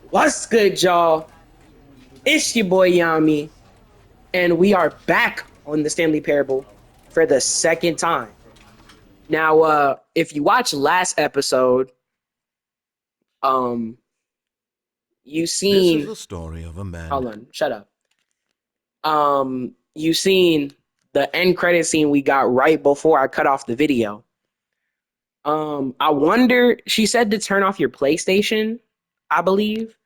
What's good, y'all? It's your boy Yami, and we are back on the Stanley Parable for the second time. Now, if you watch last episode, um, you This is seen. the story of a man. Hold on, shut up. You seen the end credit scene we got right before I cut off the video. I wonder. She said to turn off your PlayStation, I believe.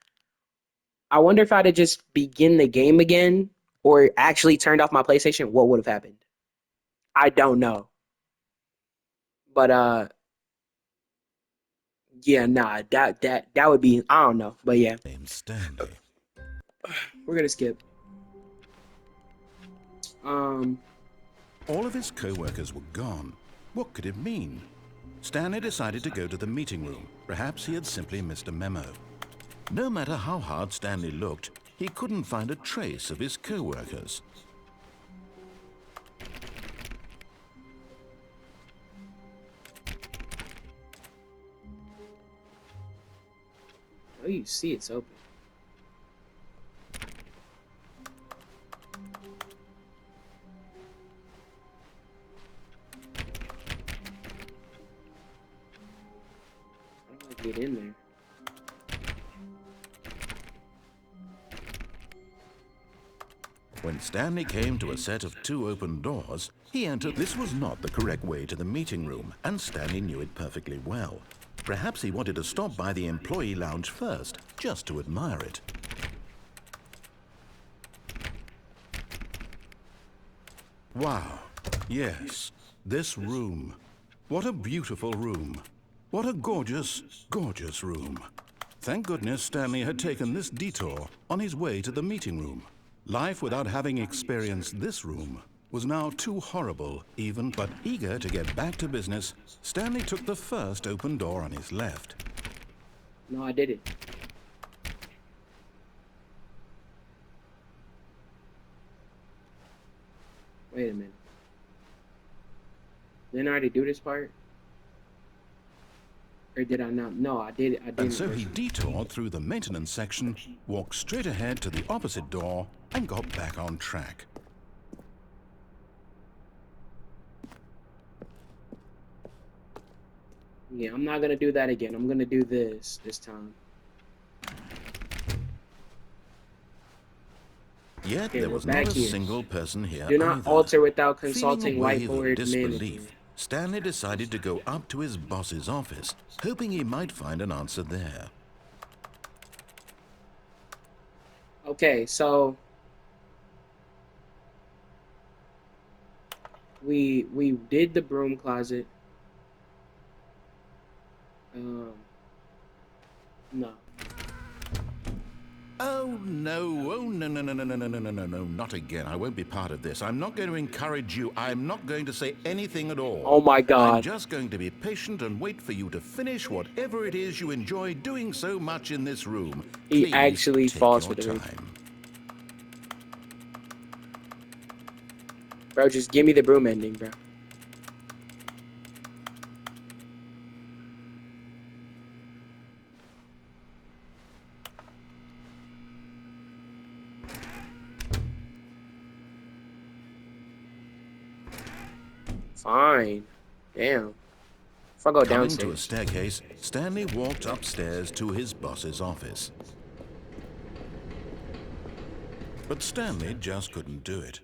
I wonder if I'd have just begin the game again or actually turned off my PlayStation, what would have happened? I don't know. But yeah, nah, that would be I don't know. But yeah, Named Stanley. we're gonna skip. Um All of his co-workers were gone. What could it mean? Stanley decided to go to the meeting room. Perhaps he had simply missed a memo. No matter how hard Stanley looked, he couldn't find a trace of his co-workers. oh you see it's open. How do I get in there? When Stanley came to a set of two open doors, he entered. This was not the correct way to the meeting room, and Stanley knew it perfectly well. Perhaps he wanted to stop by the employee lounge first, just to admire it. Wow, yes, this room. What a beautiful room. What a gorgeous, gorgeous room. Thank goodness Stanley had taken this detour on his way to the meeting room. Life without having experienced this room was now too horrible even, but eager to get back to business, Stanley took the first open door on his left. No, I did it. Wait a minute. Didn't I already do this part? Or did I not? No, I did it. I did And it. so he detoured through the maintenance section, walked straight ahead to the opposite door, and got back on track. Yeah, I'm not gonna do that again. I'm gonna do this time. Yet Okay, there we're was back not a here. single person here Do not either. alter without Feeling consulting a wave of whiteboard disbelief, management. Stanley decided to go up to his boss's office, hoping he might find an answer there. Okay, so we did the broom closet. No. Oh no, no, not again. I won't be part of this. I'm not going to encourage you. I'm not going to say anything at all. Oh my I'm God. just going to be patient and wait for you to finish whatever it is you enjoy doing so much in this room. He Please actually take falls your for the time. bro. Just give me the broom ending, bro. Fine. Damn. If I go Coming to a downstairs. staircase, Stanley walked upstairs to his boss's office. But Stanley just couldn't do it.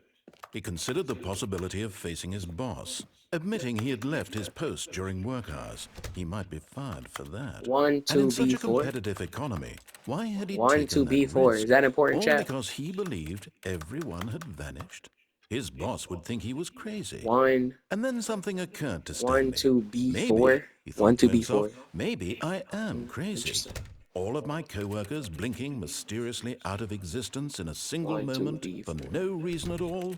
He considered the possibility of facing his boss, admitting he had left his post during work hours. He might be fired for that. 1, And 2, in such a B4. competitive economy, why had he 1, 2, taken that B4. risk? Is that important, All chat? because he believed everyone had vanished? His boss would think he was crazy. 1, And then something occurred to 1, Stanley. 2, Maybe, B4. he 1, thought 2, to himself, B4. maybe I am crazy. Interesting. All of my co-workers blinking mysteriously out of existence in a single 1, 2, moment for B4. no reason at all?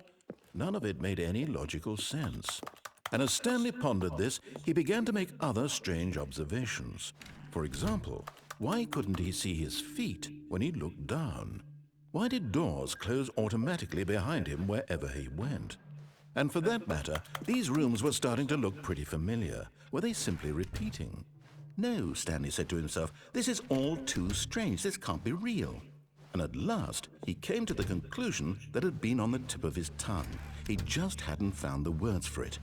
None of it made any logical sense. And as Stanley pondered this, he began to make other strange observations. For example, why couldn't he see his feet when he looked down? Why did doors close automatically behind him wherever he went? And for that matter, these rooms were starting to look pretty familiar. Were they simply repeating? No, Stanley said to himself, this is all too strange. This can't be real. And at last, he came to the conclusion that had been on the tip of his tongue. He just hadn't found the words for it.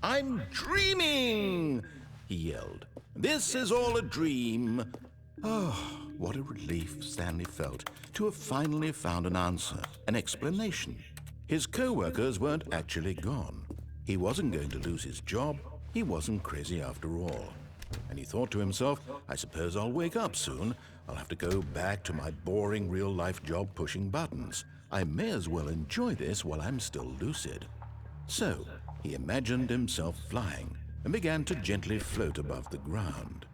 "I'm dreaming!" he yelled. "This is all a dream." Oh, what a relief Stanley felt to have finally found an answer, an explanation. His co-workers weren't actually gone. He wasn't going to lose his job. He wasn't crazy after all. And he thought to himself, I suppose I'll wake up soon. I'll have to go back to my boring real-life job pushing buttons. I may as well enjoy this while I'm still lucid. So, he imagined himself flying and began to gently float above the ground.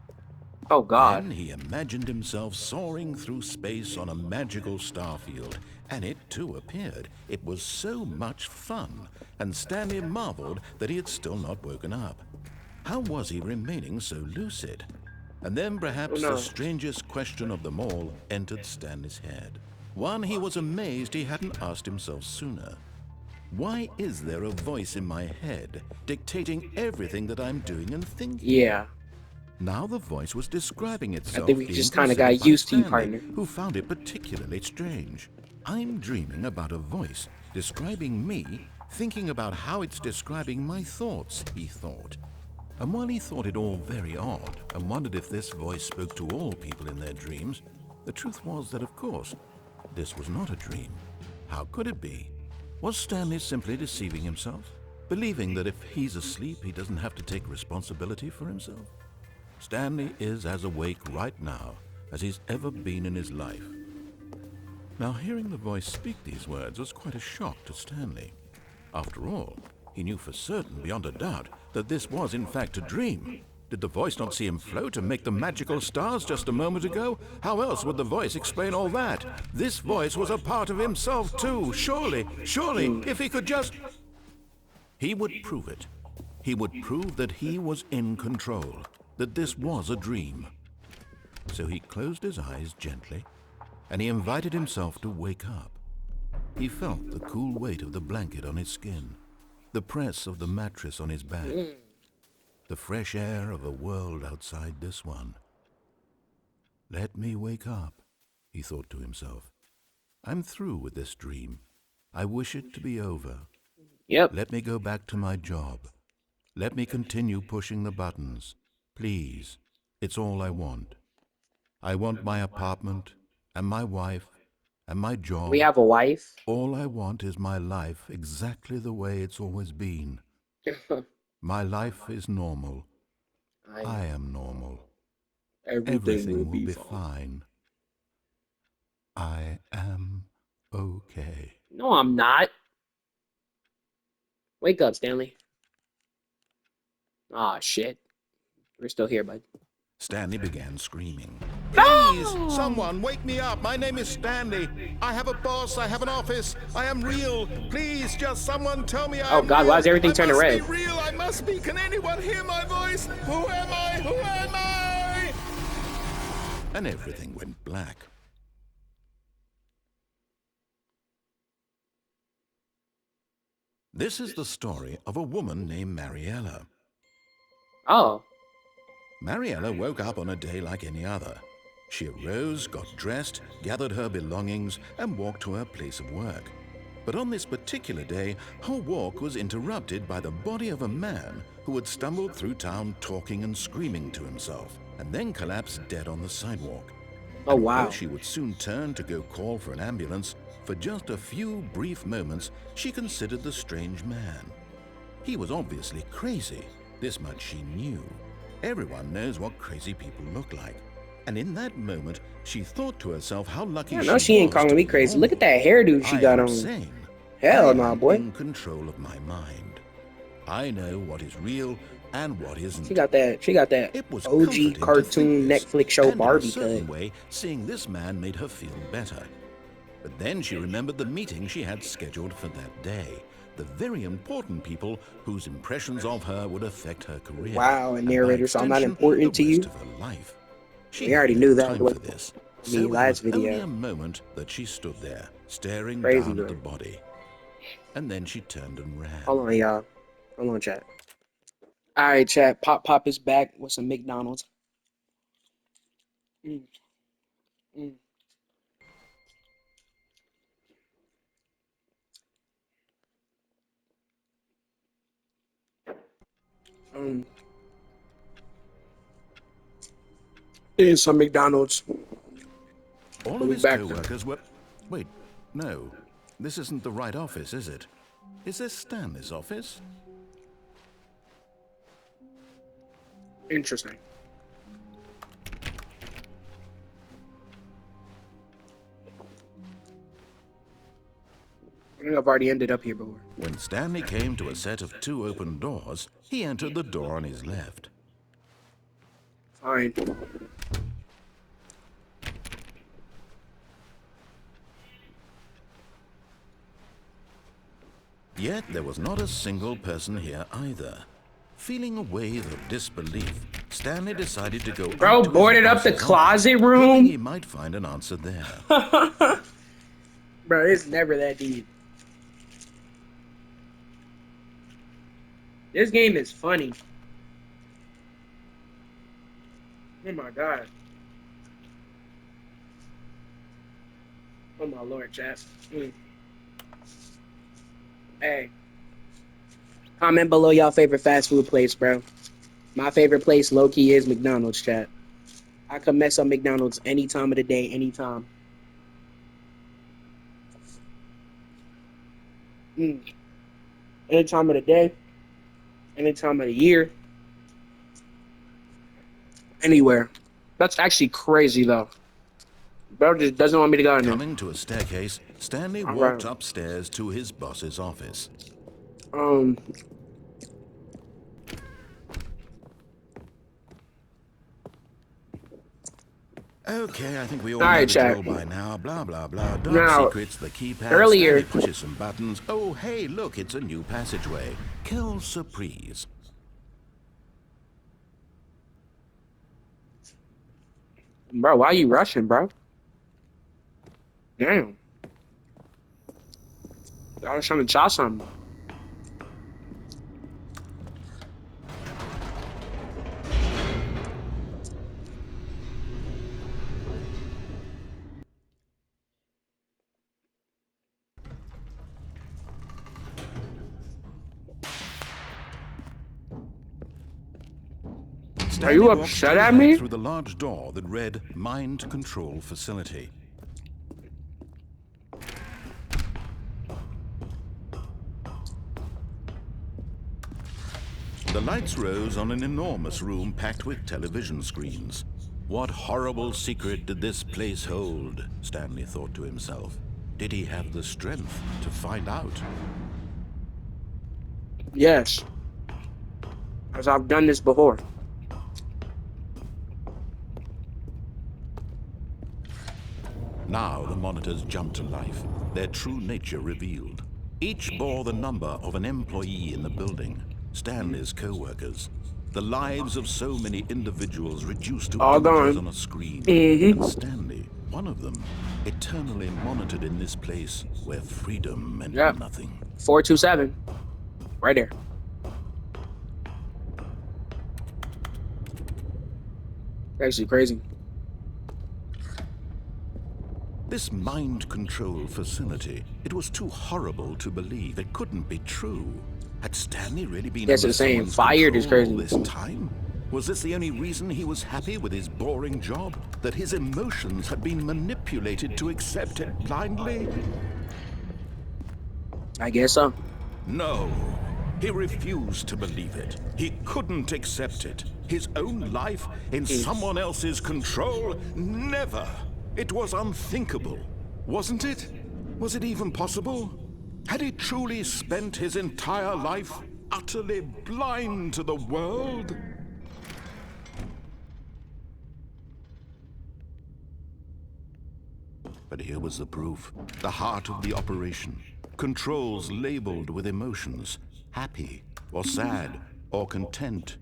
Oh, God. Then he imagined himself soaring through space on a magical starfield, and it too appeared. It was so much fun, and Stanley marveled that he had still not woken up. How was he remaining so lucid? And then perhaps the strangest question of them all entered Stanley's head. One he was amazed he hadn't asked himself sooner. Why is there a voice in my head dictating everything that I'm doing and thinking? Yeah. Now the voice was describing itself. I think we just kind of got used to you, partner. Who found it particularly strange. I'm dreaming about a voice describing me, thinking about how it's describing my thoughts, he thought. And while he thought it all very odd and wondered if this voice spoke to all people in their dreams, the truth was that, of course, this was not a dream. How could it be? Was Stanley simply deceiving himself, believing that if he's asleep, he doesn't have to take responsibility for himself? Stanley is as awake right now as he's ever been in his life. Now, hearing the voice speak these words was quite a shock to Stanley. After all, he knew for certain, beyond a doubt, that this was in fact a dream. Did the voice not see him float and make the magical stars just a moment ago? How else would the voice explain all that? This voice was a part of himself too. Surely, if he could just... He would prove it. He would prove that he was in control, that this was a dream. So he closed his eyes gently, and he invited himself to wake up. He felt the cool weight of the blanket on his skin, the press of the mattress on his back, the fresh air of a world outside this one. Let me wake up, he thought to himself. I'm through with this dream. I wish it to be over. Yep. Let me go back to my job. Let me continue pushing the buttons. Please, it's all I want. I want my apartment and my wife and my job. We have a wife. All I want is my life exactly the way it's always been. My life is normal. I am normal. Everything will be fine. I am okay. No, I'm not. Wake up, Stanley. Ah, shit. We're still here, bud. Stanley began screaming. No! Please, someone, wake me up. My name is Stanley. I have a boss. I have an office. I am real. Please, just someone tell me I'm Oh, God, real. why is everything turning red? I must be real. I must be. Can anyone hear my voice? Who am I? Who am I? And everything went black. This is the story of a woman named Mariella. Oh. Mariella woke up on a day like any other. She arose, got dressed, gathered her belongings, and walked to her place of work. But on this particular day, her walk was interrupted by the body of a man who had stumbled through town talking and screaming to himself, and then collapsed dead on the sidewalk. Oh, wow. Although she would soon turn to go call for an ambulance, for just a few brief moments, she considered the strange man. He was obviously crazy. This much she knew. Everyone knows what crazy people look like. And in that moment, she thought to herself how lucky she ain't calling me crazy. Look at that hairdo she got on. Sane. Hell no, boy. I am in control of my mind. I know what is real and what isn't. She got that It was OG cartoon Netflix show and Barbie in a certain cut. way, seeing this man made her feel better. But then she remembered the meeting she had scheduled for that day. The very important people whose impressions of her would affect her career. Wow, and by narrator, so I'm not extension, important the to you? rest of her life. She We already had knew no that time was for this. the So it last was only video. a moment that she stood there, staring Crazy, down bro. at the body. and then she turned and ran. Hold on, y'all. Hold on, chat. All right, chat. Pop is back with some McDonald's. Mm, mm. Um, eating some McDonald's. All We'll of be his back. co-workers were... Wait, no. This isn't the right office, is it? Is this Stanley's office? Interesting. I think I've already ended up here before. When Stanley came to a set of 2 open doors, he entered the door on his left. Fine. Yet there was not a single person here either. Feeling a wave of disbelief, Stanley decided to go Bro, into his boarded up the boss's closet office, hoping he room. might find an answer there. Bro, it's never that deep. This game is funny. Oh my god. Oh my lord, chat. Hey. Comment below y'all favorite fast food place, bro. My favorite place, low-key, is McDonald's, chat. I could mess up McDonald's any time of the day, anytime. Any time of the day, any time of the year, anywhere. That's actually crazy, though. Bro just doesn't want me to go in there. Coming to a staircase, Stanley All walked right. upstairs to his boss's office. Okay, I think we all know the drill by now. Blah, blah, blah. Dark Now, secrets, the keypad. earlier- Stanley pushes some buttons. Oh, hey, look, it's a new passageway. Quelle surprise. Bro, why are you rushing, bro? Damn. I was trying to try something. Stanley you walked upset straight at ahead me? through the large door that read Mind Control Facility. The lights rose on an enormous room packed with television screens. What horrible secret did this place hold? Stanley thought to himself. Did he have the strength to find out? Yes. Because I've done this before. Now the monitors jumped to life, their true nature revealed. Each bore the number of an employee in the building, Stanley's co-workers. The lives of so many individuals reduced to All images gone. on a screen. Mm-hmm. And Stanley, one of them, eternally monitored in this place where freedom meant Yep. nothing. 427. Right there. Actually crazy. This mind control facility, it was too horrible to believe. It couldn't be true. Had Stanley really been Yes, under it's saying someone's fired is control all crazy. this time? Was this the only reason he was happy with his boring job? That his emotions had been manipulated to accept it blindly? I guess so. No. He refused to believe it. He couldn't accept it. His own life in someone else's control? Never. It was unthinkable. Wasn't it? Was it even possible? Had he truly spent his entire life utterly blind to the world? But here was the proof. The heart of the operation. Controls labeled with emotions. Happy, or sad, or content.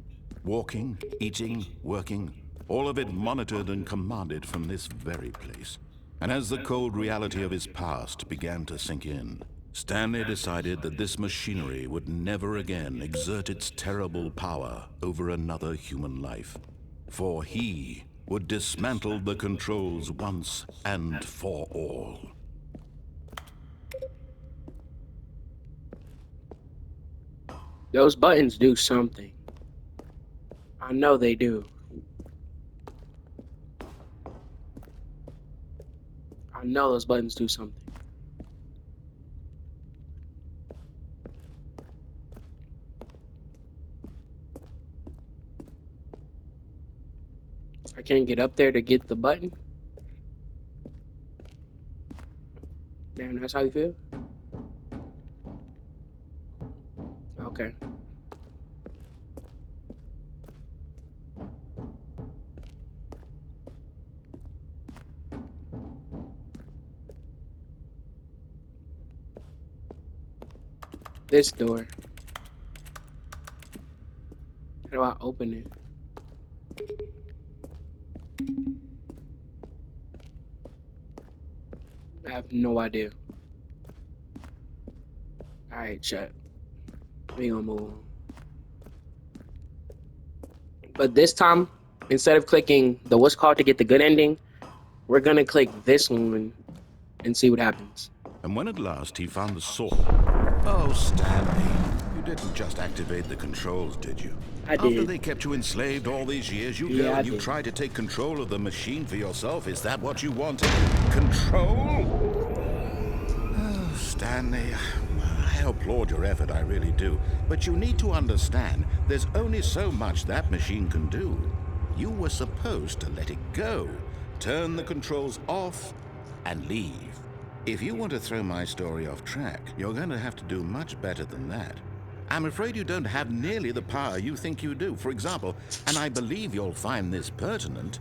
Walking, eating, working. All of it monitored and commanded from this very place. And as the cold reality of his past began to sink in, Stanley decided that this machinery would never again exert its terrible power over another human life, for he would dismantle the controls once and for all. Those buttons do something. I know they do. I know those buttons do something. I can't get up there to get the button. Damn, that's how you feel? Okay. This door. How do I open it? I have no idea. Alright, chat. We gonna move on. But this time, instead of clicking the what's called to get the good ending, we're gonna click this one and see what happens. And when at last he found the sword... Oh, Stanley, you didn't just activate the controls, did you? I did. After they kept you enslaved all these years, you go and you try to take control of the machine for yourself. Is that what you wanted? Control? Oh, Stanley, I applaud your effort, I really do. But you need to understand, there's only so much that machine can do. You were supposed to let it go, turn the controls off, and leave. If you want to throw my story off track, you're going to have to do much better than that. I'm afraid you don't have nearly the power you think you do. For example, and I believe you'll find this pertinent,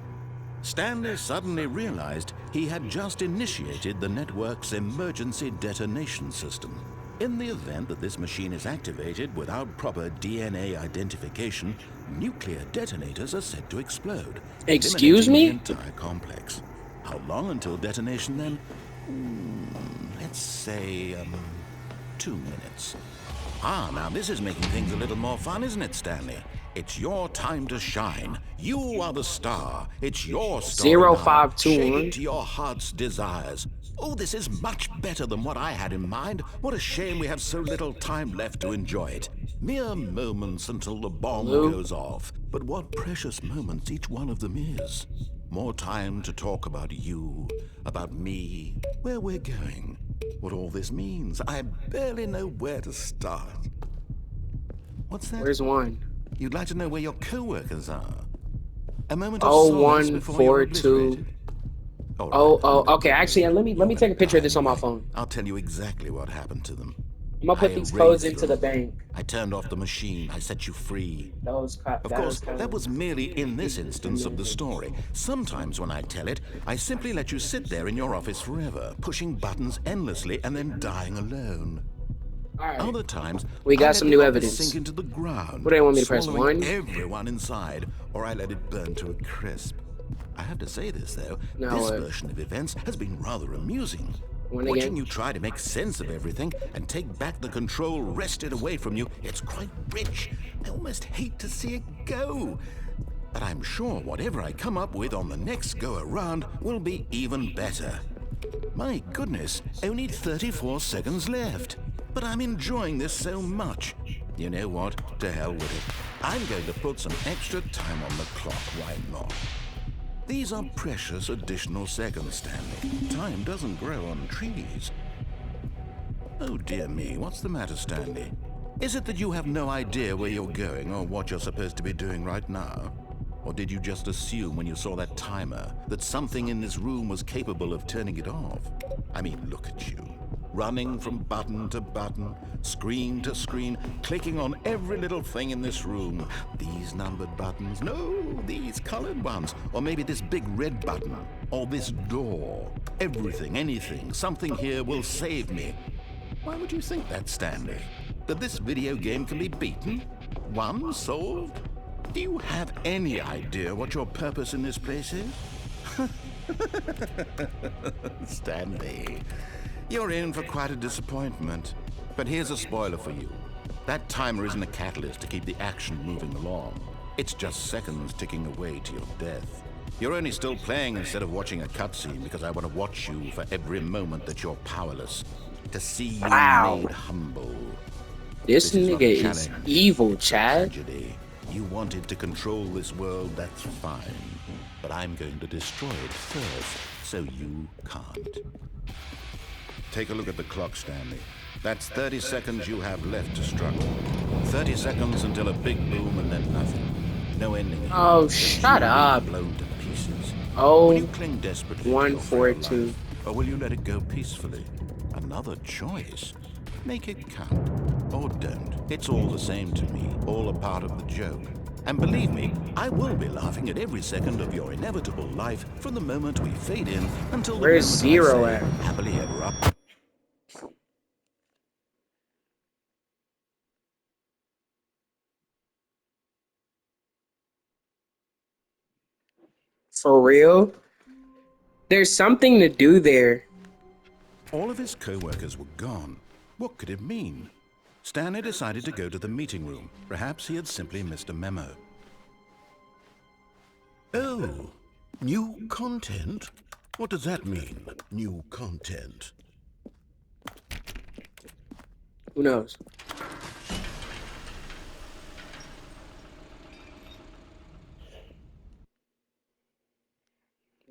Stanley suddenly realized he had just initiated the network's emergency detonation system. In the event that this machine is activated without proper DNA identification, nuclear detonators are said to explode. Excuse me? The entire complex. How long until detonation then? Let's say, 2 minutes. Ah, now this is making things a little more fun, isn't it, Stanley? It's your time to shine. You are the star. It's your story. 0521. Shake it to your heart's desires. Oh, this is much better than what I had in mind. What a shame we have so little time left to enjoy it. Mere moments until the bomb goes off. But what precious moments each one of them is. More time to talk about you, about me, where we're going, what all this means. I barely know where to start. What's that? Where's one? You'd like to know where your co-workers are? A moment of solace before you're 0142. obliterated? All right. Okay. Actually, let me take a picture of this on my phone. I'll tell you exactly what happened to them. I'm gonna put these codes into the bank. I turned off the machine. I set you free. Of course, that was merely in this instance of the story. Sometimes when I tell it, I simply let you sit there in your office forever, pushing buttons endlessly and then dying alone. Alright. Other times, We got I let some the new office evidence. sink into the ground. What do you want me to press, swallowing 1? everyone inside, or I let it burn to a crisp. I have to say this, though. No, This version of events has been rather amusing. One Watching again? you try to make sense of everything and take back the control wrested away from you, it's quite rich. I almost hate to see it go. But I'm sure whatever I come up with on the next go-around will be even better. My goodness, only 34 seconds left. But I'm enjoying this so much. You know what? To hell with it. I'm going to put some extra time on the clock, why not? These are precious additional seconds, Stanley. Time doesn't grow on trees. Oh dear me, what's the matter, Stanley? Is it that you have no idea where you're going or what you're supposed to be doing right now? Or did you just assume when you saw that timer that something in this room was capable of turning it off? I mean, look at you. Running from button to button, screen to screen, clicking on every little thing in this room. These numbered buttons, no, these colored ones. Or maybe this big red button, or this door. Everything, anything, something here will save me. Why would you think that, Stanley? That this video game can be beaten? Won? Solved? Do you have any idea what your purpose in this place is? Stanley, You're in for quite a disappointment. But here's a spoiler for you. That timer isn't a catalyst to keep the action moving along. It's just seconds ticking away to your death. You're only still playing instead of watching a cutscene because I want to watch you for every moment that you're powerless. To see you Wow. made humble. This This is not nigga is challenge, evil, it's Chad. tragedy. You wanted to control this world, that's fine. But I'm going to destroy it first, so you can't. Take a look at the clock, Stanley. That's 30 seconds you have left to struggle. 30 seconds until a big boom and then nothing. No ending here. Oh, Just shut you up. being blown to pieces. Oh, Will you cling desperately to your frail 142. life, or will you let it go peacefully? Another choice. Make it count. Or don't. It's all the same to me. All a part of the joke. And believe me, I will be laughing at every second of your inevitable life from the moment we fade in until the Where's moment Zero I say, at? happily ever up. For real? There's something to do there. All of his co-workers were gone. What could it mean? Stanley decided to go to the meeting room. Perhaps he had simply missed a memo. Oh, new content? What does that mean, new content? Who knows?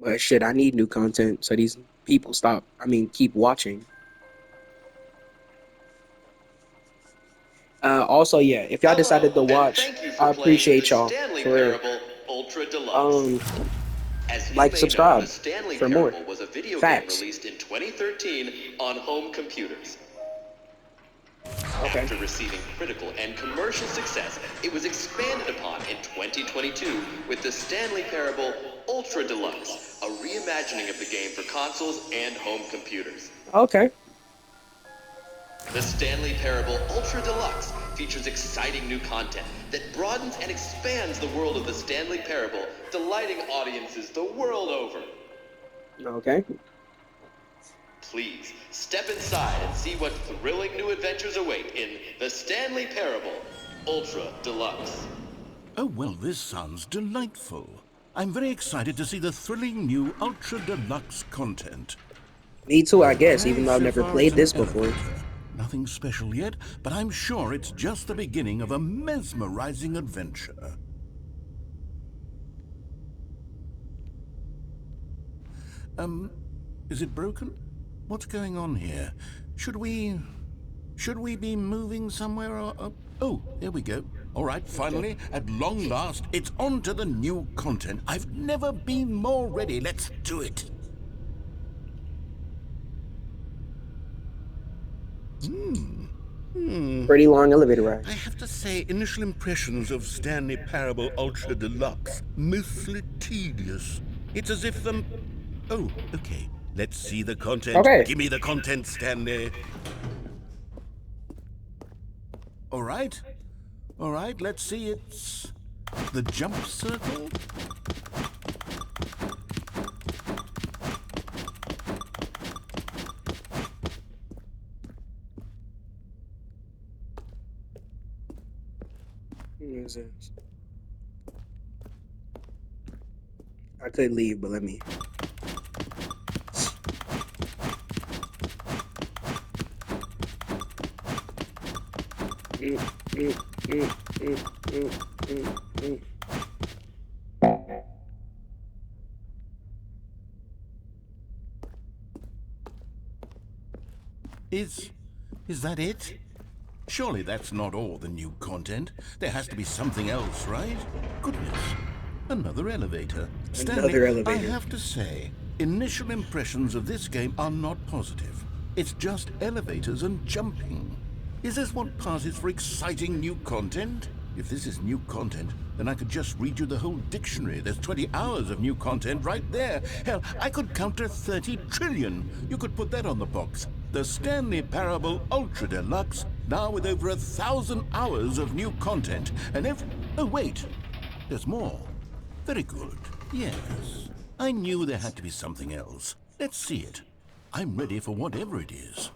But shit, I need new content so these people keep watching. Also, yeah, if y'all decided to watch, I appreciate y'all for like, subscribe The Stanley for more. Parable was a video game Facts. released in 2013 on home computers. Okay. After receiving critical and commercial success, it was expanded upon in 2022 with the Stanley Parable Ultra Deluxe, a reimagining of the game for consoles and home computers. Okay. The Stanley Parable Ultra Deluxe features exciting new content that broadens and expands the world of the Stanley Parable, delighting audiences the world over. Okay. Please, step inside and see what thrilling new adventures await in The Stanley Parable Ultra Deluxe. Oh, well, this sounds delightful. I'm very excited to see the thrilling new Ultra Deluxe content. Me too, I guess, Okay, even though I've so never far played it's this an before. elevator. Nothing special yet, but I'm sure it's just the beginning of a mesmerizing adventure. Is it broken? What's going on here? Should we be moving somewhere or... Oh, there we go. All right, finally, at long last, it's on to the new content. I've never been more ready. Let's do it. Pretty long elevator ride. I have to say, initial impressions of Stanley Parable Ultra Deluxe, mostly tedious. It's as if the... Oh, okay. Let's see the content. Okay. Give me the content, Stanley. All right. All right, let's see. It's the jump circle. What is this? I could leave, but let me. Is that it? Surely that's not all the new content. There has to be something else, right? Goodness. Another elevator. Stanley, Another elevator. I have to say, initial impressions of this game are not positive. It's just elevators and jumping. Is this what passes for exciting new content? If this is new content, then I could just read you the whole dictionary. There's 20 hours of new content right there. Hell, I could counter 30 trillion. You could put that on the box. The Stanley Parable Ultra Deluxe, now with over 1,000 hours of new content. And oh, wait, there's more. Very good. Yes, I knew there had to be something else. Let's see it. I'm ready for whatever it is.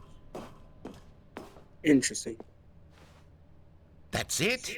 Interesting. That's it?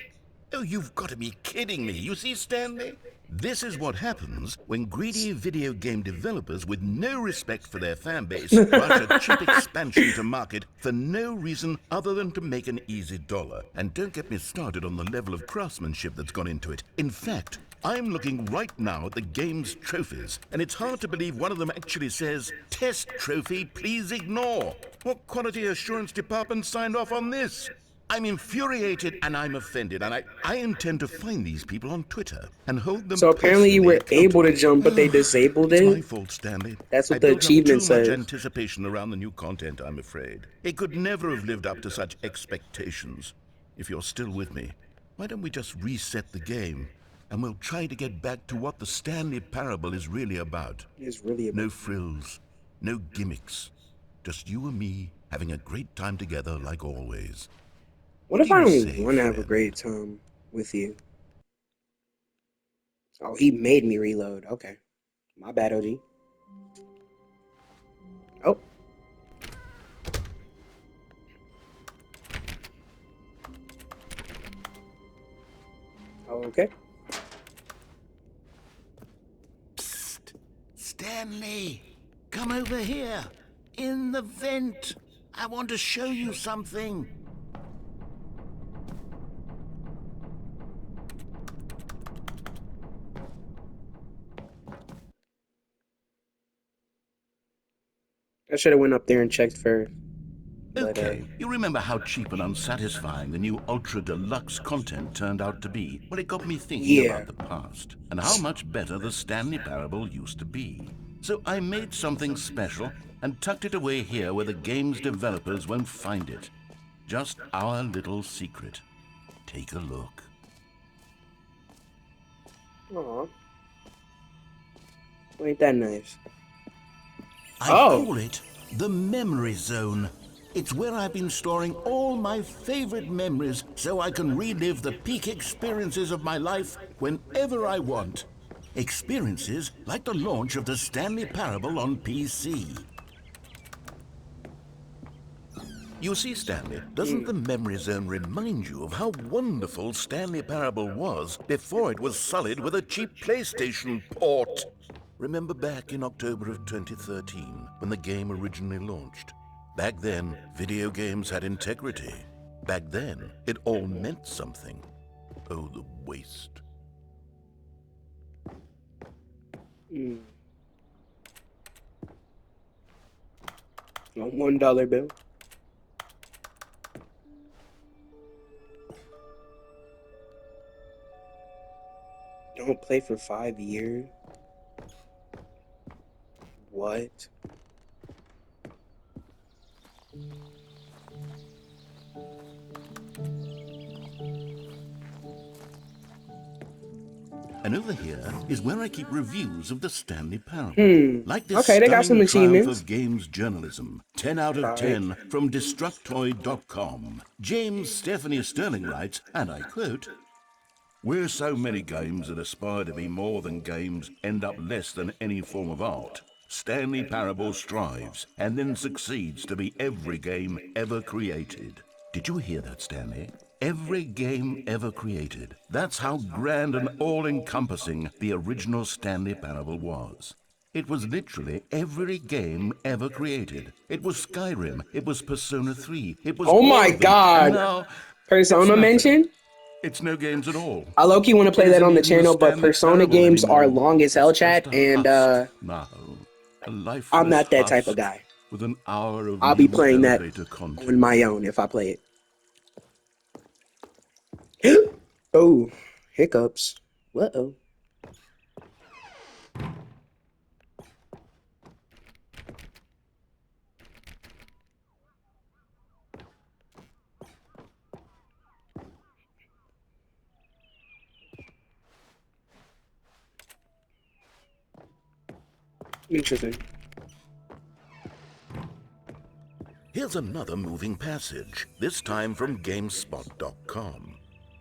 Oh, you've got to be kidding me. You see, Stanley? This is what happens when greedy video game developers with no respect for their fan base rush a cheap expansion to market for no reason other than to make an easy dollar. And don't get me started on the level of craftsmanship that's gone into it. In fact, I'm looking right now at the game's trophies, and it's hard to believe one of them actually says, "Test trophy, please ignore." What quality assurance department signed off on this? I'm infuriated and I'm offended, and I intend to find these people on Twitter and hold them So apparently you personally were able to accountable. jump, but they disabled It's my it. fault, Stanley. That's I what the built up achievement too much says. anticipation around the new content, I'm afraid. It could never have lived up to such expectations. If you're still with me, why don't we just reset the game, and we'll try to get back to what the Stanley Parable is really about. It's really No frills, no gimmicks. Just you and me having a great time together like always. What if do I you don't say, want to have a friend? great time with you? Oh, he made me reload. Okay. My bad, OG. Oh. Okay. Psst! Stanley! Come over here! In the vent! I want to show you something! I should have went up there and checked first. But, Okay, you remember how cheap and unsatisfying the new Ultra Deluxe content turned out to be? Well, it got me thinking yeah. about the past, and how much better the Stanley Parable used to be. So I made something special, and tucked it away here where the game's developers won't find it. Just our little secret. Take a look. Aw. Ain't that nice? I call it the Memory Zone. It's where I've been storing all my favorite memories so I can relive the peak experiences of my life whenever I want. Experiences like the launch of the Stanley Parable on PC. You see, Stanley, doesn't the Memory Zone remind you of how wonderful Stanley Parable was before it was sullied with a cheap PlayStation port? Remember back in October of 2013, when the game originally launched? Back then, video games had integrity. Back then, it all meant something. Oh, the waste. A $1 bill. Don't play for 5 years. What? And over here is where I keep reviews of the Stanley Parable. Like this Okay, they got some stunning triumph achievements. of games journalism. 10 out of 10 from Destructoid.com. James Stephanie Sterling writes, and I quote, "Where so many games that aspire to be more than games end up less than any form of art, Stanley Parable strives and then succeeds to be every game ever created." Did you hear that, Stanley? Every game ever created. That's how grand and all-encompassing the original Stanley Parable was. It was literally every game ever created. It was Skyrim, it was Persona 3, it was Oh all my of them. God. And now, Persona it's mentioned? It's no games at all. I low-key want to play It that isn't on the even channel, but Stanley Persona Parable games are anymore. long as hell, It's chat, just a and husk now. A I'm lifeless not that type of husk guy. with an hour of I'll be new playing that elevator content. on my own if I play it. Oh, hiccups. Uh-oh. Interesting. Here's another moving passage, this time from GameSpot.com.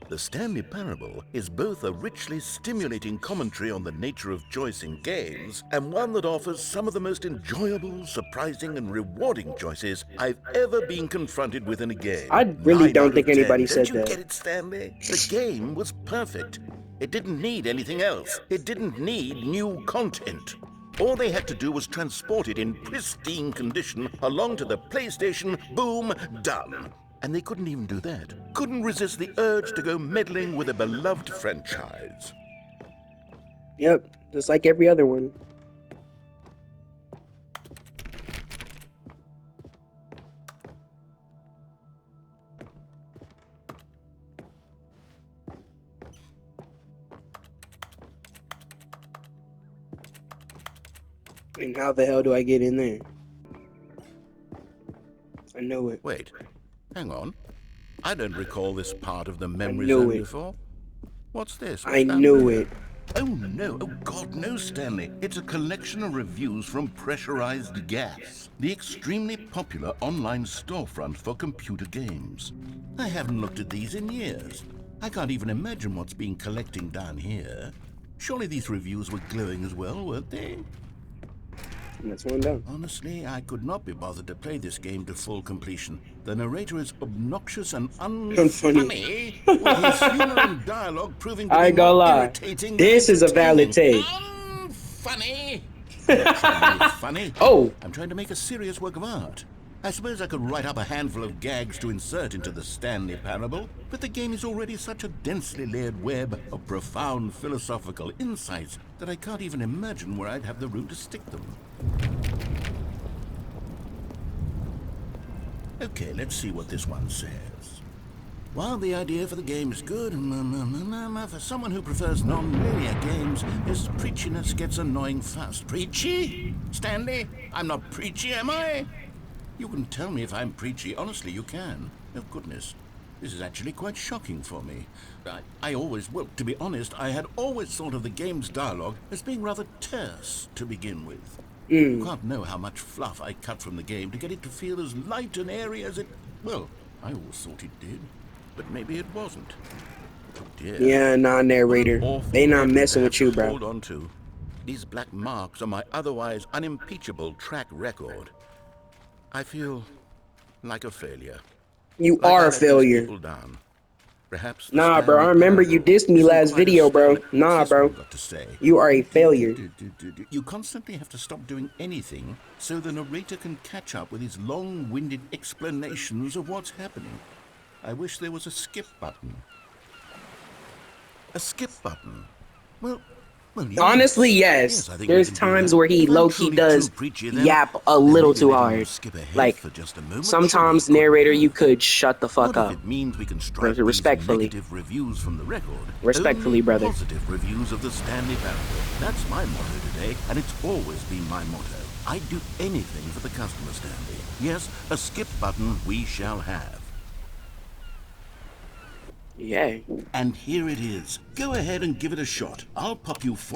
The Stanley Parable is both a richly stimulating commentary on the nature of choice in games and one that offers some of the most enjoyable, surprising, and rewarding choices I've ever been confronted with in a game. I really 9 don't out think of 10. anybody Don't said you that. get it, Stanley? The game was perfect. It didn't need anything else. It didn't need new content. All they had to do was transport it in pristine condition along to the PlayStation, boom, done. And they couldn't even do that. Couldn't resist the urge to go meddling with a beloved franchise. Yep, just like every other one. And how the hell do I get in there? I know it. Wait, hang on. I don't recall this part of the memory knew zone it. before. What's this? I What's down knew there? it. Oh no, oh God, no, Stanley. It's a collection of reviews from Pressurized Gas, the extremely popular online storefront for computer games. I haven't looked at these in years. I can't even imagine what's been collecting down here. Surely these reviews were glowing as well, weren't they? And that's one down. Honestly, I could not be bothered to play this game to full completion. The narrator is obnoxious and unfunny, with his humor and dialogue proving to I be ain't gonna more lie. irritating This than is a valid take. Unfunny. I'm not trying to be funny. Oh. I'm trying to make a serious work of art. I suppose I could write up a handful of gags to insert into the Stanley Parable, but the game is already such a densely layered web of profound philosophical insights that I can't even imagine where I'd have the room to stick them. Okay, let's see what this one says. While the idea for the game is good, for someone who prefers non-linear games, this preachiness gets annoying fast. Preachy? Stanley? I'm not preachy, am I? You can tell me if I'm preachy. Honestly, you can. Oh, goodness. This is actually quite shocking for me. Well, to be honest, I had always thought of the game's dialogue as being rather terse to begin with. You can't know how much fluff I cut from the game to get it to feel as light and airy as it... Well, I always thought it did, but maybe it wasn't. Oh, dear. Yeah, nah, narrator. Awful They not habit messing to with have you, to bro. Hold on to. These black marks are my otherwise unimpeachable track record. I feel like a failure. You Like are I a let these failure. people down. Perhaps the Nah, bro. I Stanley remember you Parable dissed me isn't last quite video, as bro. stellar. Nah, What's this bro. one got to say? You are a failure. You constantly have to stop doing anything so the narrator can catch up with his long-winded explanations of what's happening. I wish there was a skip button. A skip button? Well, yes. Honestly, yes. I think we There's can do times that. where he If I'm low-key truly does too preachy, then yap a little maybe too we can hard. skip ahead Like, for just a moment. sometimes, Surely, narrator, couldn't you we? could shut the fuck What up. if it means we can strike these Respectfully. negative reviews from the record? Respectfully, Only brother. positive reviews of the Stanley Parable. That's my motto today, and it's always been my motto. I'd do anything for the customer, Stanley. Yes, a skip button we shall have. Yeah. And here it is. Go ahead and give it a shot. I'll pop you for...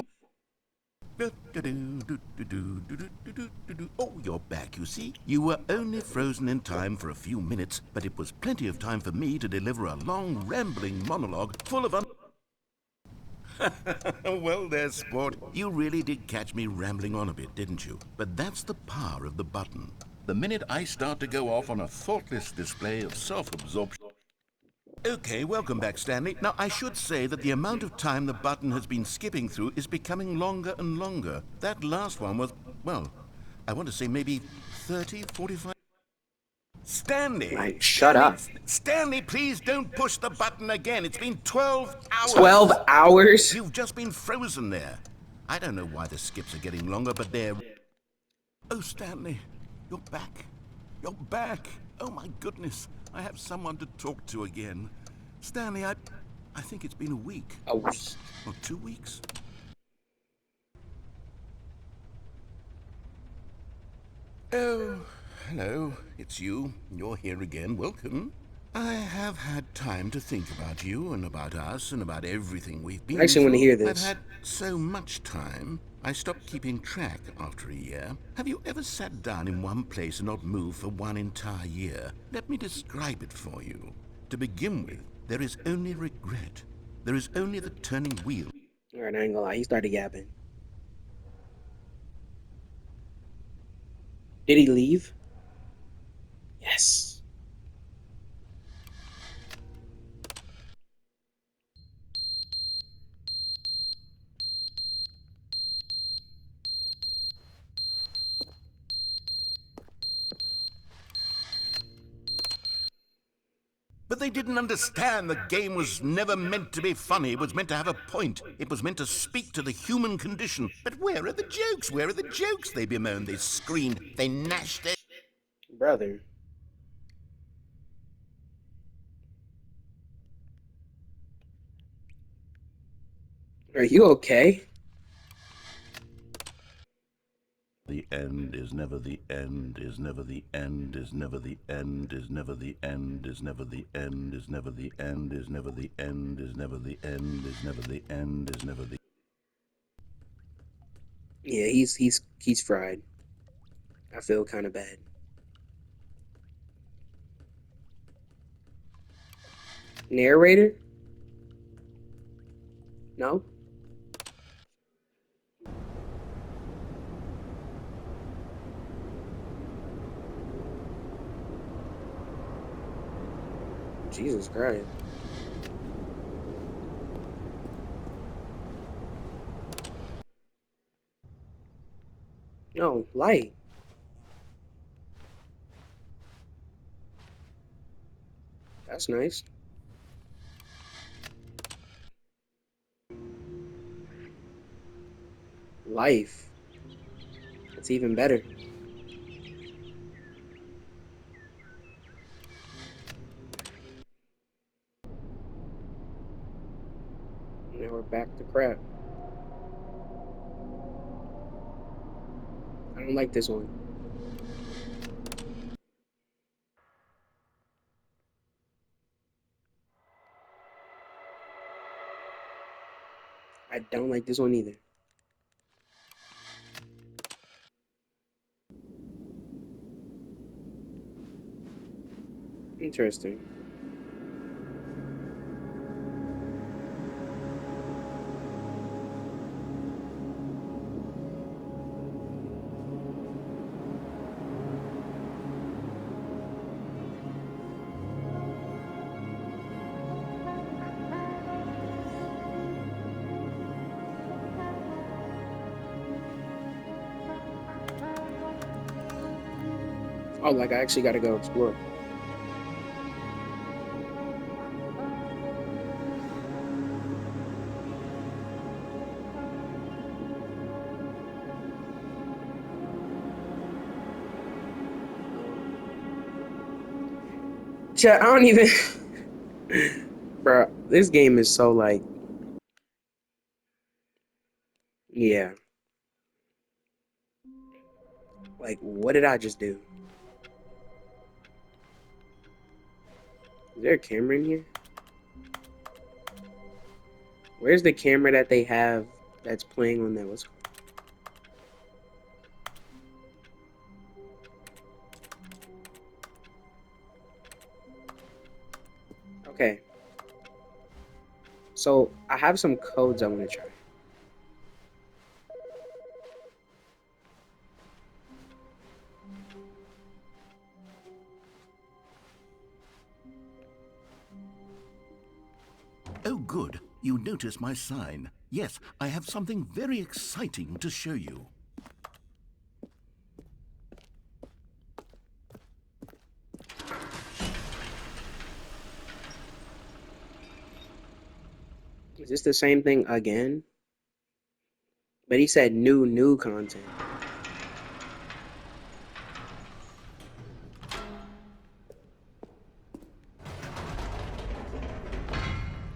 Oh, you're back, you see. You were only frozen in time for a few minutes, but it was plenty of time for me to deliver a long, rambling monologue full of Well there, sport. You really did catch me rambling on a bit, didn't you? But that's the power of the button. The minute I start to go off on a thoughtless display of self-absorption... Okay, welcome back, Stanley. Now, I should say that the amount of time the button has been skipping through is becoming longer and longer. That last one was, well, I want to say maybe 30, 45... Stanley! Like, shut up. Stanley, please don't push the button again. It's been 12 hours. 12 hours? You've just been frozen there. I don't know why the skips are getting longer, but they're... Oh, Stanley, you're back. You're back. Oh, my goodness. I have someone to talk to again. Stanley, I think it's been a week. A week. Or 2 weeks. Oh, hello. It's you. You're here again. Welcome. I have had time to think about you and about us and about everything we've been I actually want to hear through. this. I've had so much time. I stopped keeping track after a year. Have you ever sat down in one place and not moved for one entire year? Let me describe it for you. To begin with, There is only regret. There is only the turning wheel. Alright, I ain't gonna lie, he started yapping. Did he leave? Yes. But they didn't understand the game was never meant to be funny. It was meant to have a point. It was meant to speak to the human condition. But where are the jokes? Where are the jokes? They bemoaned, they screamed, they gnashed their... Brother. Are you okay? The end is never the end, is never the end, is never the end, is never the end, is never the end, is never the end, is never the end, is never the end, is never the end, is never the... Yeah, he's fried. I feel kind of bad. Narrator? No? Jesus Christ. No, light. That's nice. Life. It's even better. Now we're back to crap. I don't like this one. I don't like this one either. Interesting. Oh, like I actually gotta go explore. Chat, I don't even... Bro, this game is so like... Yeah. Like, what did I just do? Is there a camera in here? Where's the camera that they have that's playing on that? What's... Okay. So, I have some codes I want to try. Oh, good. You notice my sign. Yes, I have something very exciting to show you. Is this the same thing again? But he said new content.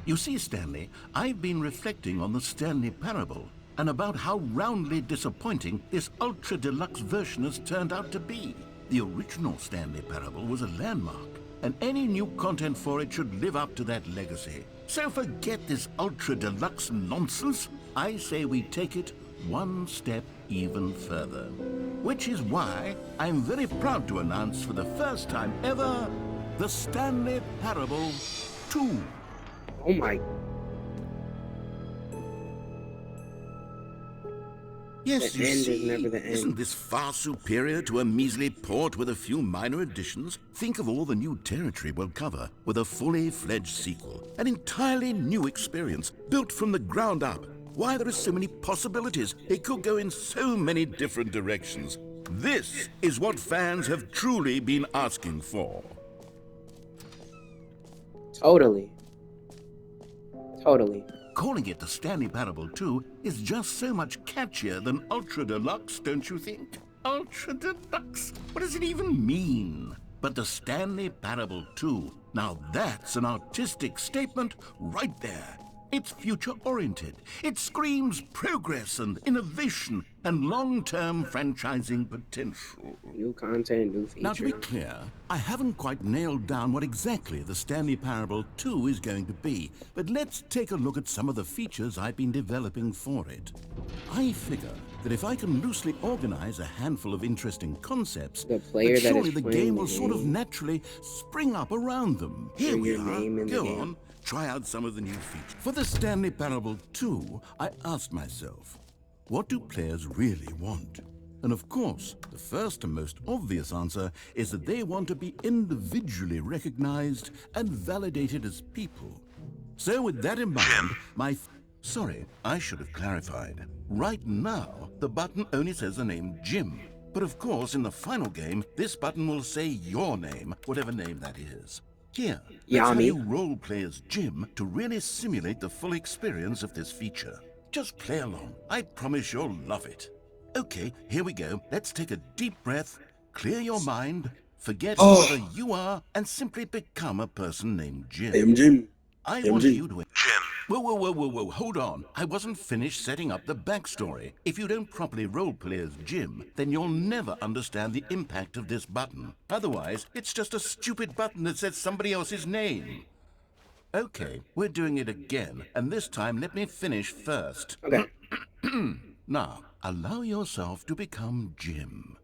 You see, Stanley, I've been reflecting on the Stanley parable and about how roundly disappointing this ultra deluxe version has turned out to be. The original Stanley parable was a landmark, and any new content for it should live up to that legacy. So forget this ultra deluxe nonsense. I say we take it one step even further. Which is why I'm very proud to announce for the first time ever, the Stanley Parable 2. Oh my. Yes, The you end is see, never the end. isn't this far superior to a measly port with a few minor additions? Think of all the new territory we'll cover with a fully fledged sequel. An entirely new experience, built from the ground up. Why, there are so many possibilities. It could go in so many different directions. This is what fans have truly been asking for. Totally. Totally. Calling it the Stanley Parable 2 is just so much catchier than Ultra Deluxe, don't you think? Ultra Deluxe? What does it even mean? But the Stanley Parable 2, now that's an artistic statement right there. It's future-oriented. It screams progress and innovation and long-term franchising potential. New content, new features. Now, to be clear, I haven't quite nailed down what exactly the Stanley Parable 2 is going to be, but let's take a look at some of the features I've been developing for it. I figure that if I can loosely organize a handful of interesting concepts, The player that that surely is the playing game the will sort of game. naturally spring up around them. Here we your are. name in the Go game. on. Try out some of the new features. For the Stanley Parable 2, I asked myself, what do players really want? And of course, the first and most obvious answer is that they want to be individually recognized and validated as people. So with that in mind, Sorry, I should have clarified. Right now, the button only says the name Jim. But of course, in the final game, this button will say your name, whatever name that is. Here, let's have Yami. you role play as Jim to really simulate the full experience of this feature. Just play along. I promise you'll love it. Okay, here we go. Let's take a deep breath, clear your mind, forget whoever you are, and simply become a person named Jim. Jim. I want you to... Whoa, hold on. I wasn't finished setting up the backstory. If you don't properly roleplay as Jim, then you'll never understand the impact of this button. Otherwise, it's just a stupid button that says somebody else's name. Okay, we're doing it again, and this time let me finish first. Okay. Now, allow yourself to become Jim.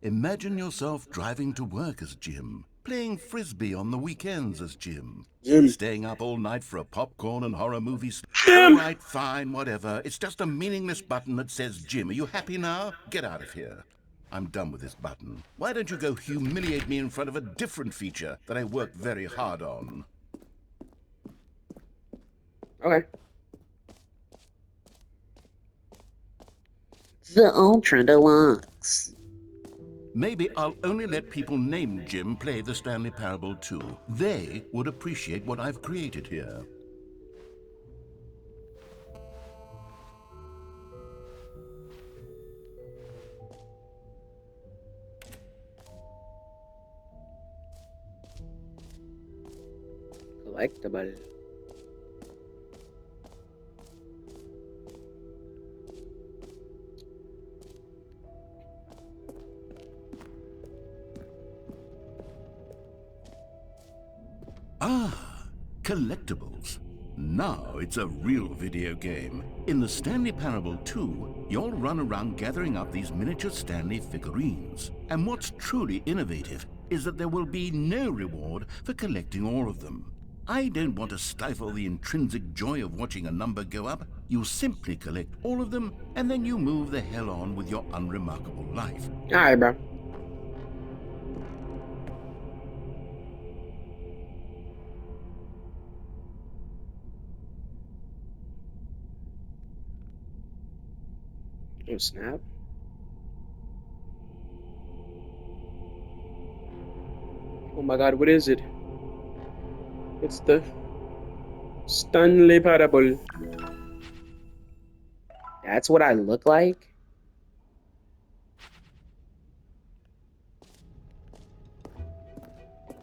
Imagine yourself driving to work as Jim, playing frisbee on the weekends as Jim, staying up all night for a popcorn and horror movie. All right, fine, whatever. It's just a meaningless button that says Jim. Are you happy now? Get out of here. I'm done with this button. Why don't you go humiliate me in front of a different feature that I worked very hard on? Okay. The Ultra Deluxe. Maybe I'll only let people named Jim play the Stanley Parable 2. They would appreciate what I've created here. Collectible. Ah, collectibles. Now it's a real video game. In the Stanley Parable 2, you'll run around gathering up these miniature Stanley figurines. And what's truly innovative is that there will be no reward for collecting all of them. I don't want to stifle the intrinsic joy of watching a number go up. You simply collect all of them, and then you move the hell on with your unremarkable life. Alright, bro. Oh, snap. Oh my god, what is it? It's the Stanley Parable. That's what I look like?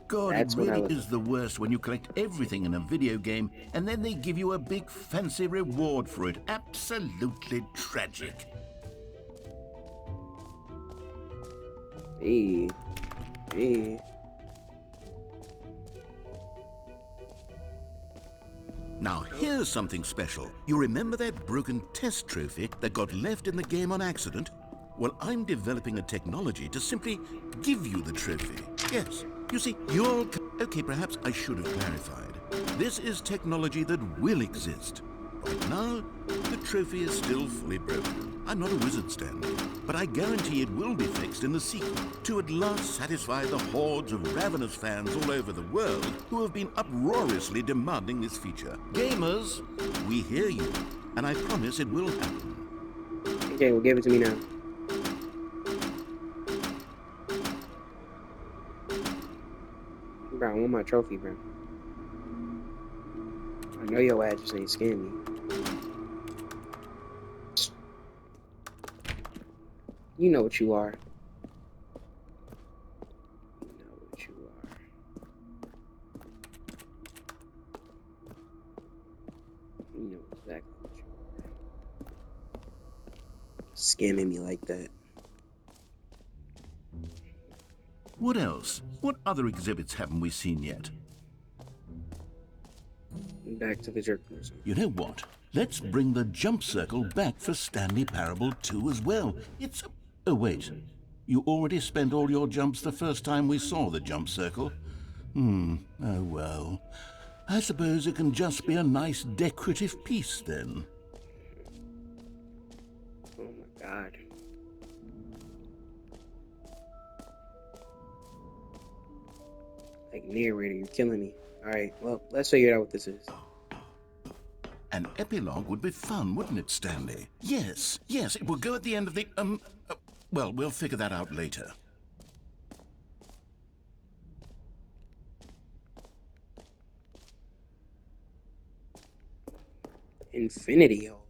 God, That's it what I really look is the worst when you collect everything in a video game and then they give you a big fancy reward for it. Absolutely tragic. Hey. Hey. Now here's something special. You remember that broken test trophy that got left in the game on accident? Well, I'm developing a technology to simply give you the trophy. Yes, you see, you're... Okay, perhaps I should have clarified. This is technology that will exist. Right now, the trophy is still fully broken. I'm not a wizard, Stanley, but I guarantee it will be fixed in the sequel to at last satisfy the hordes of ravenous fans all over the world who have been uproariously demanding this feature. Gamers, we hear you, and I promise it will happen. Okay, well, give it to me now. Bro, I want my trophy, bro. I know your ass just ain't scamming me. You know what you are. You know what you are. You know exactly what you are. Scamming me like that. What else? What other exhibits haven't we seen yet? Back to the journalism. You know what? Let's bring the jump circle back for Stanley Parable 2 as well. It's... Oh, wait. You already spent all your jumps the first time we saw the jump circle? Oh, well. I suppose it can just be a nice decorative piece, then. Oh, my God. Like, narrator, you're killing me. Alright, well, let's figure out what this is. An epilogue would be fun, wouldn't it, Stanley? Yes, yes, it will go at the end of the, well, we'll figure that out later. Infinity Hole.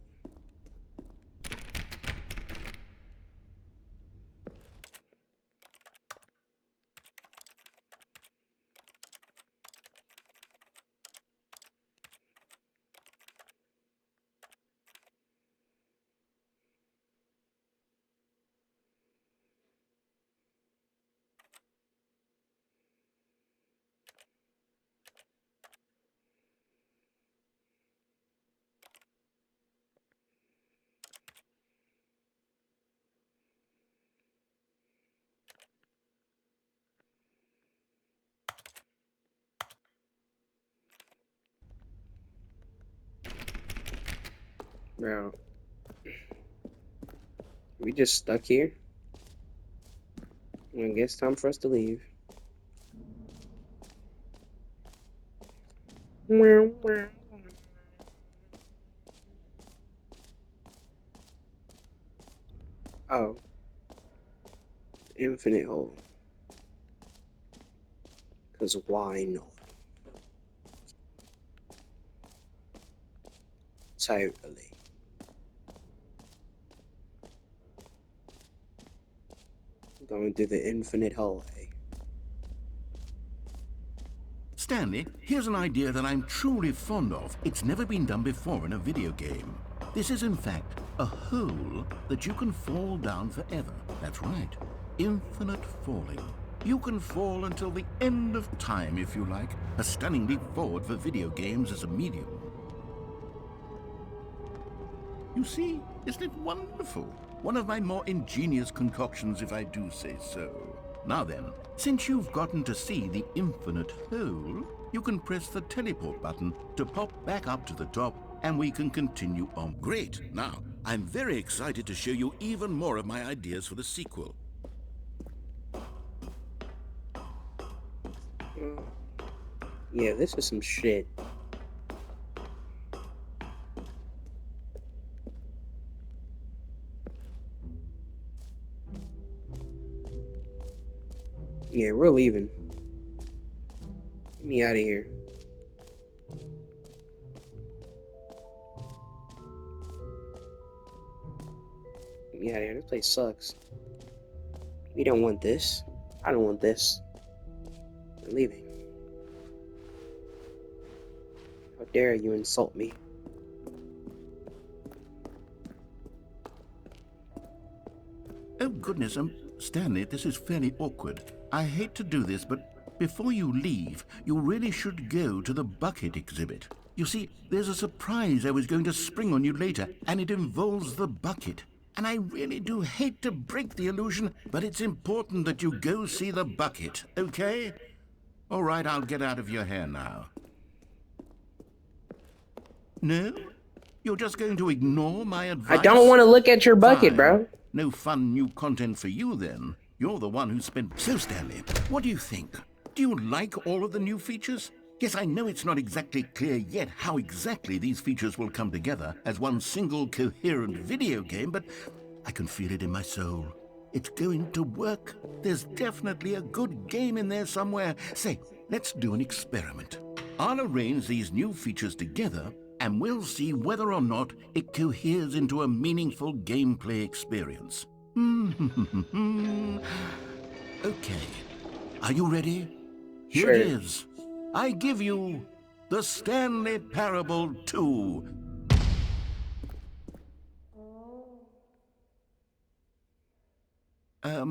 Bro. We just stuck here. I guess it's time for us to leave. Oh. Infinite Hole. Because why not? Totally. Going through the infinite hallway. Stanley, here's an idea that I'm truly fond of. It's never been done before in a video game. This is, in fact, a hole that you can fall down forever. That's right. Infinite falling. You can fall until the end of time, if you like. A stunning leap forward for video games as a medium. You see, isn't it wonderful? One of my more ingenious concoctions, if I do say so. Now then, since you've gotten to see the infinite hole, you can press the teleport button to pop back up to the top, and we can continue on. Great! Now, I'm very excited to show you even more of my ideas for the sequel. Yeah, this is some shit. Yeah, we're leaving. Get me out of here. Get me out of here. This place sucks. We don't want this. I don't want this. We're leaving. How dare you insult me? Oh, goodness, Stanley, this is fairly awkward. I hate to do this, but before you leave, you really should go to the bucket exhibit. You see, there's a surprise I was going to spring on you later, and it involves the bucket. And I really do hate to break the illusion, but it's important that you go see the bucket, okay? All right, I'll get out of your hair now. No? You're just going to ignore my advice? I don't want to look at your bucket, Fine. bro. No fun new content for you, then. You're the one who spent... So, Stanley, what do you think? Do you like all of the new features? Yes, I know it's not exactly clear yet how exactly these features will come together as one single coherent video game, but I can feel it in my soul. It's going to work. There's definitely a good game in there somewhere. Say, let's do an experiment. I'll arrange these new features together, and we'll see whether or not it coheres into a meaningful gameplay experience. Okay. Are you ready? Here it is. I give you the Stanley Parable 2. I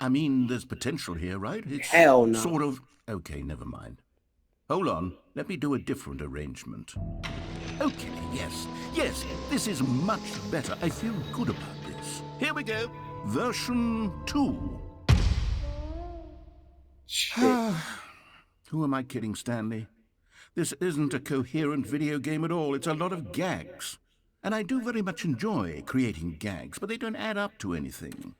mean, there's potential here, right? It's Hell no. sort of... Okay, never mind. Hold on. Let me do a different arrangement. Okay, yes, this is much better. I feel good about this. Here we go. Version 2. Shit. Who am I kidding, Stanley? This isn't a coherent video game at all. It's a lot of gags. And I do very much enjoy creating gags, but they don't add up to anything.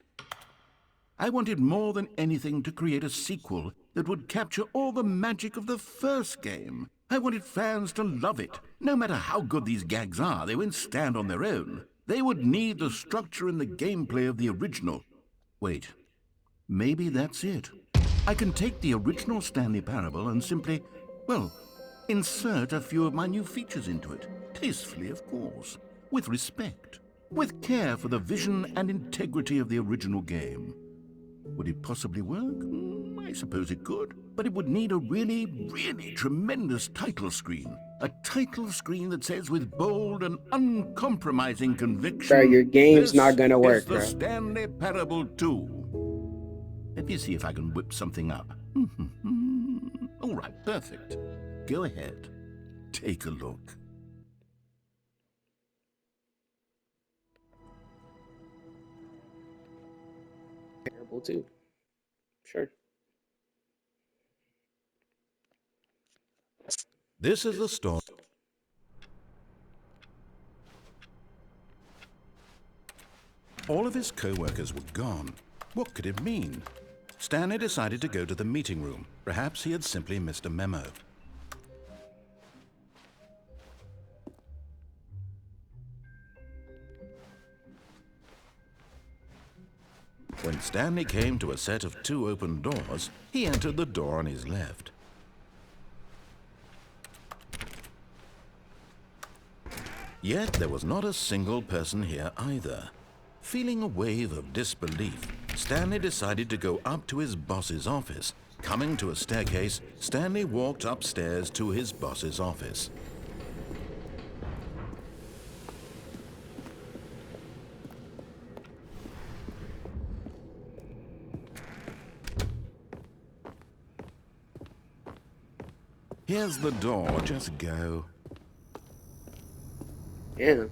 I wanted more than anything to create a sequel that would capture all the magic of the first game. I wanted fans to love it. No matter how good these gags are, they won't stand on their own. They would need the structure and the gameplay of the original. Wait, maybe that's it. I can take the original Stanley Parable and simply, well, insert a few of my new features into it. Tastefully, of course. With respect. With care for the vision and integrity of the original game. Would it possibly work? I suppose it could. But it would need a really, really tremendous title screen. A title screen that says with bold and uncompromising conviction... Bro, your game's not gonna work, bro. bro. This is the Stanley Parable 2. Let me see if I can whip something up. All right, perfect. Go ahead. Take a look. Parable 2. Sure. This is the story. All of his co-workers were gone. What could it mean? Stanley decided to go to the meeting room. Perhaps he had simply missed a memo. When Stanley came to a set of 2 open doors, he entered the door on his left. Yet there was not a single person here either. Feeling a wave of disbelief, Stanley decided to go up to his boss's office. Coming to a staircase, Stanley walked upstairs to his boss's office. Here's the door, just go. Yeah.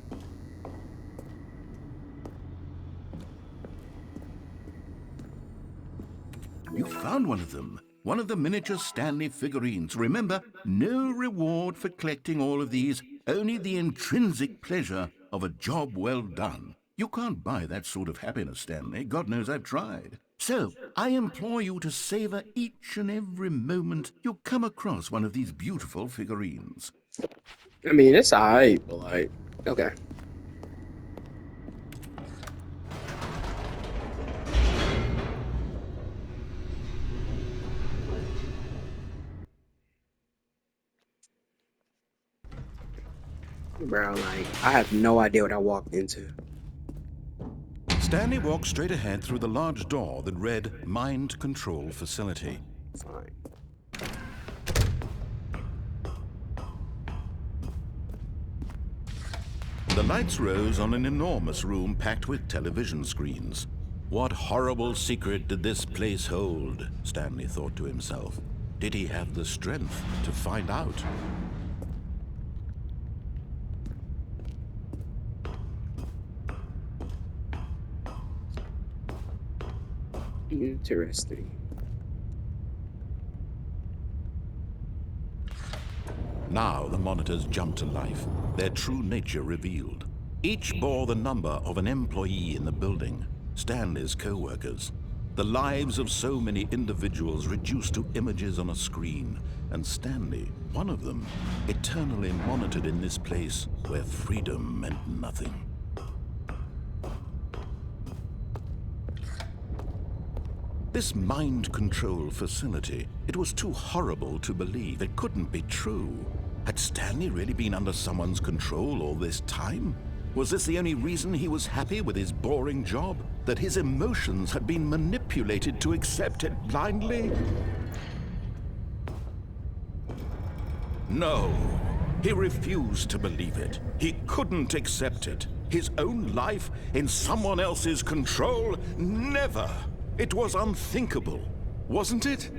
You found one of them. One of the miniature Stanley figurines. Remember, no reward for collecting all of these, only the intrinsic pleasure of a job well done. You can't buy that sort of happiness, Stanley. God knows I've tried. So, I implore you to savor each and every moment you come across one of these beautiful figurines. I mean, it's alright, but like, okay. Bro, like, I have no idea what I walked into. Stanley walked straight ahead through the large door that read Mind Control Facility. Fine. The lights rose on an enormous room packed with television screens. What horrible secret did this place hold? Stanley thought to himself. Did he have the strength to find out? Interesting. Now the monitors jumped to life, their true nature revealed. Each bore the number of an employee in the building, Stanley's co-workers. The lives of so many individuals reduced to images on a screen, and Stanley, one of them, eternally monitored in this place where freedom meant nothing. This mind control facility, it was too horrible to believe. It couldn't be true. Had Stanley really been under someone's control all this time? Was this the only reason he was happy with his boring job? That his emotions had been manipulated to accept it blindly? No, he refused to believe it. He couldn't accept it. His own life in someone else's control? Never! It was unthinkable, wasn't it?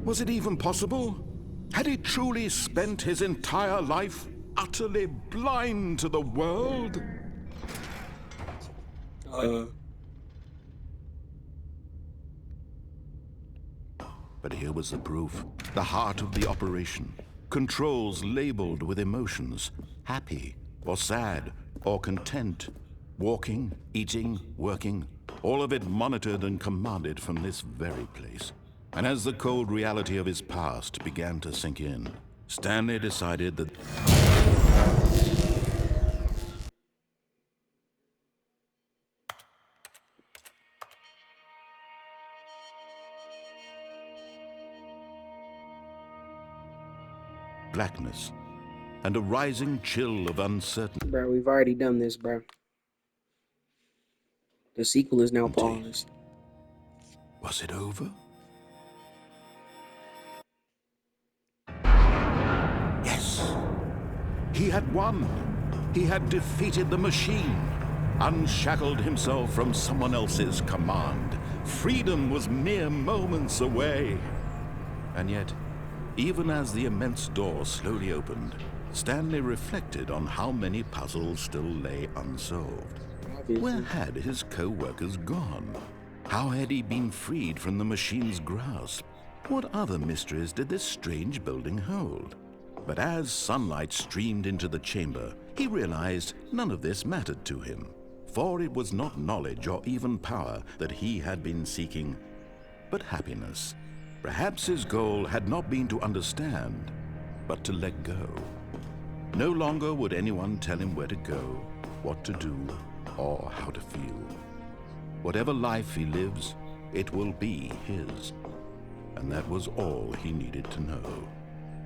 Was it even possible? Had he truly spent his entire life utterly blind to the world? But here was the proof. The heart of the operation. Controls labeled with emotions. Happy, or sad, or content. Walking, eating, working. All of it monitored and commanded from this very place. And as the cold reality of his past began to sink in, Stanley decided that blackness and a rising chill of uncertainty. Bro, we've already done this, bro. The sequel is now paused. Was it over? Yes. He had won. He had defeated the machine, unshackled himself from someone else's command. Freedom was mere moments away. And yet, even as the immense door slowly opened, Stanley reflected on how many puzzles still lay unsolved. Where had his co-workers gone? How had he been freed from the machine's grasp? What other mysteries did this strange building hold? But as sunlight streamed into the chamber, he realized none of this mattered to him. For it was not knowledge or even power that he had been seeking, but happiness. Perhaps his goal had not been to understand, but to let go. No longer would anyone tell him where to go, what to do, or how to feel. Whatever life he lives, it will be his. And that was all he needed to know.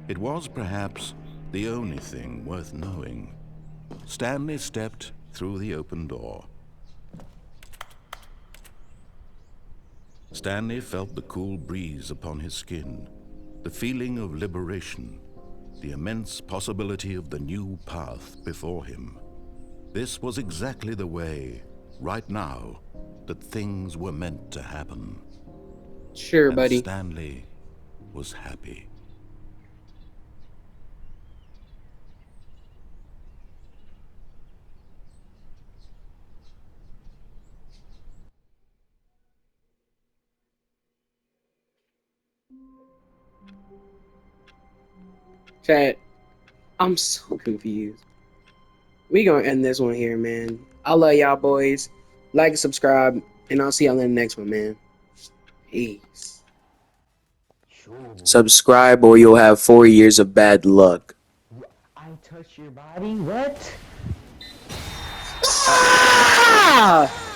It was perhaps the only thing worth knowing. Stanley stepped through the open door. Stanley felt the cool breeze upon his skin, the feeling of liberation, the immense possibility of the new path before him. This was exactly the way, right now, that things were meant to happen. Sure, And buddy. Stanley was happy. Chat, I'm so confused. We gonna end this one here, man. I love y'all boys. Like and subscribe, and I'll see y'all in the next one, man. Peace. Subscribe or you'll have 4 years of bad luck. I touch your body? What? Ah!